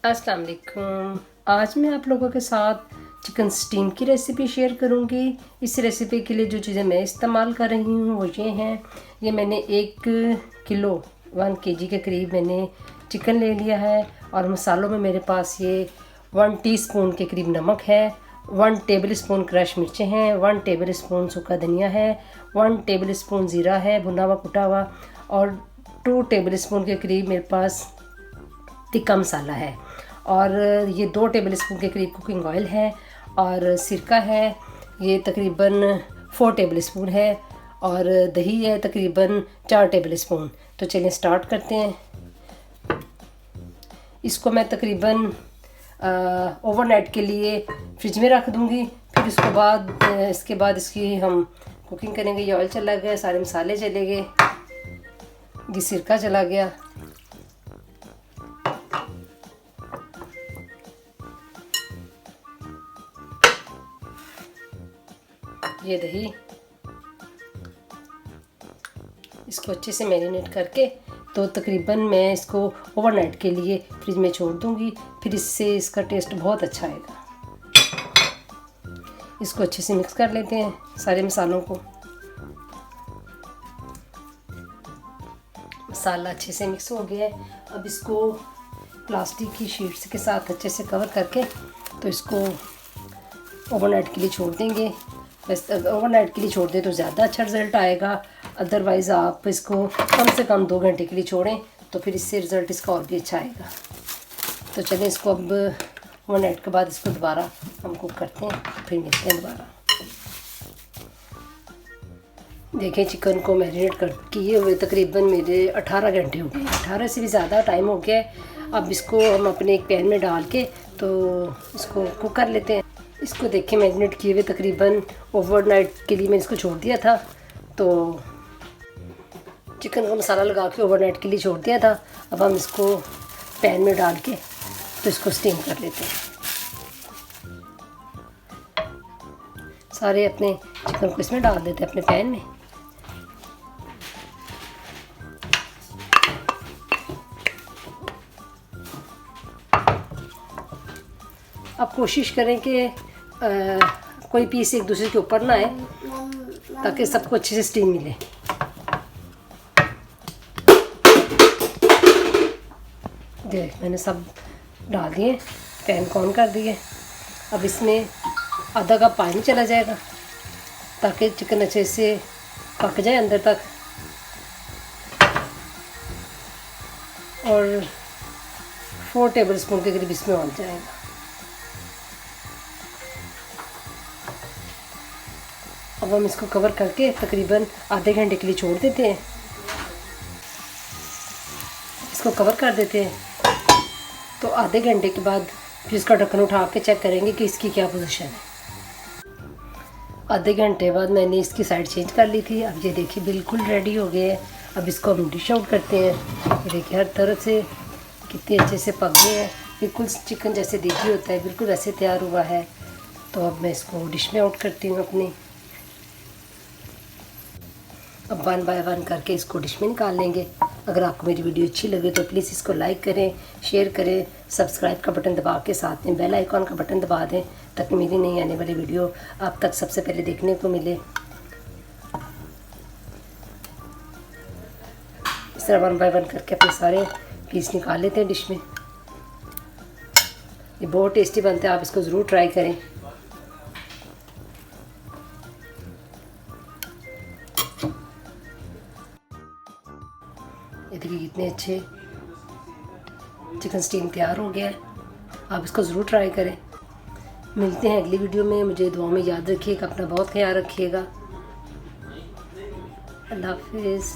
अस्सलाम वालेकुम। आज मैं आप लोगों के साथ चिकन स्टीम की रेसिपी शेयर करूंगी। इस रेसिपी के लिए जो चीज़ें मैं इस्तेमाल कर रही हूँ वो ये हैं। ये मैंने 1 kg के करीब मैंने चिकन ले लिया है और मसालों में मेरे पास ये 1 टीस्पून के करीब नमक है, 1 टेबलस्पून क्रश मिर्चें हैं, 1 टेबलस्पून सूखा धनिया है, 1 टेबलस्पून ज़ीरा है भुना हुआ कुटा हुआ, और 2 टेबलस्पून के करीब मेरे पास तिक्का मसाला है, और ये 2 टेबलस्पून के करीब कुकिंग ऑयल है, और सिरका है ये तकरीबन 4 टेबलस्पून है, और दही है तकरीबन 4 टेबलस्पून। तो चलिए स्टार्ट करते हैं। इसको मैं तकरीबन ओवरनाइट के लिए फ्रिज में रख दूँगी। फिर इसके बाद इसकी हम कुकिंग करेंगे। ये ऑयल चला गया, सारे मसाले चले गए, ये सिरका चला गया, ये दही। इसको अच्छे से मैरिनेट करके तो तकरीबन मैं इसको ओवरनाइट के लिए फ्रिज में छोड़ दूंगी। फिर इससे इसका टेस्ट बहुत अच्छा आएगा। इसको अच्छे से मिक्स कर लेते हैं सारे मसालों को। मसाला अच्छे से मिक्स हो गया है। अब इसको प्लास्टिक की शीट्स के साथ अच्छे से कवर करके तो इसको ओवरनाइट के लिए छोड़ देंगे। बस ओवरनाइट के लिए छोड़ दें तो ज़्यादा अच्छा रिज़ल्ट आएगा। अदरवाइज़ आप इसको कम से कम 2 घंटे के लिए छोड़ें तो फिर इससे रिज़ल्ट इसका और भी अच्छा आएगा। तो चलें इसको अब ओवरनाइट के बाद इसको दोबारा हम कुक करते हैं, फिर मिलते हैं दोबारा। देखें चिकन को मैरिनेट कर किए हुए तकरीबन मेरे 18 घंटे हो गए, 18 से भी ज़्यादा टाइम हो गया है। अब इसको हम अपने एक पैन में डाल के तो इसको कुक कर लेते हैं। इसको देखें मैरिनेट किए हुए तकरीबन ओवरनाइट के लिए मैंने इसको छोड़ दिया था। तो चिकन का मसाला लगा के ओवरनाइट के लिए छोड़ दिया था। अब हम इसको पैन में डाल के तो इसको स्टीम कर लेते हैं। सारे अपने चिकन को इसमें डाल देते हैं अपने पैन में। अब कोशिश करें कि कोई पीस एक दूसरे के ऊपर ना आए ताकि सबको अच्छे से स्टीम मिले। देख मैंने सब डाल दिए, पैन को ऑन कर दिए। अब इसमें आधा कप पानी चला जाएगा ताकि चिकन अच्छे से पक जाए अंदर तक, और 4 टेबलस्पून के करीब इसमें ऑयल जाएगा। अब हम इसको कवर करके तकरीबन आधे घंटे के लिए छोड़ देते हैं। इसको कवर कर देते हैं तो आधे घंटे के बाद फिर इसका ढक्कन उठा के चेक करेंगे कि इसकी क्या पोजीशन है। आधे घंटे बाद मैंने इसकी साइड चेंज कर ली थी। अब ये देखिए बिल्कुल रेडी हो गए हैं। अब इसको हम डिश आउट करते हैं। ये देखिए हर तरफ से कितने अच्छे से पक गए हैं, बिल्कुल चिकन जैसे देखिए होता है बिल्कुल वैसे तैयार हुआ है। तो अब मैं इसको डिश में आउट करती हूँ अपनी। अब 1 बाय 1 करके इसको डिश में निकाल लेंगे। अगर आपको मेरी वीडियो अच्छी लगे तो प्लीज़ इसको लाइक करें, शेयर करें, सब्सक्राइब का बटन दबा के साथ में बेल आइकॉन का बटन दबा दें ताकि मेरी नई आने वाली वीडियो आप तक सबसे पहले देखने को मिले। इस तरह 1 बाय 1 करके अपने सारे पीस निकाल लेते हैं डिश में। ये बहुत टेस्टी बनता है, आप इसको ज़रूर ट्राई करें। ये देखिए कितने अच्छे चिकन स्टीम तैयार हो गया है। आप इसको ज़रूर ट्राई करें। मिलते हैं अगली वीडियो में। मुझे दुआ में याद रखिएगा, अपना बहुत ख्याल रखिएगा। अल्लाह हाफिज़।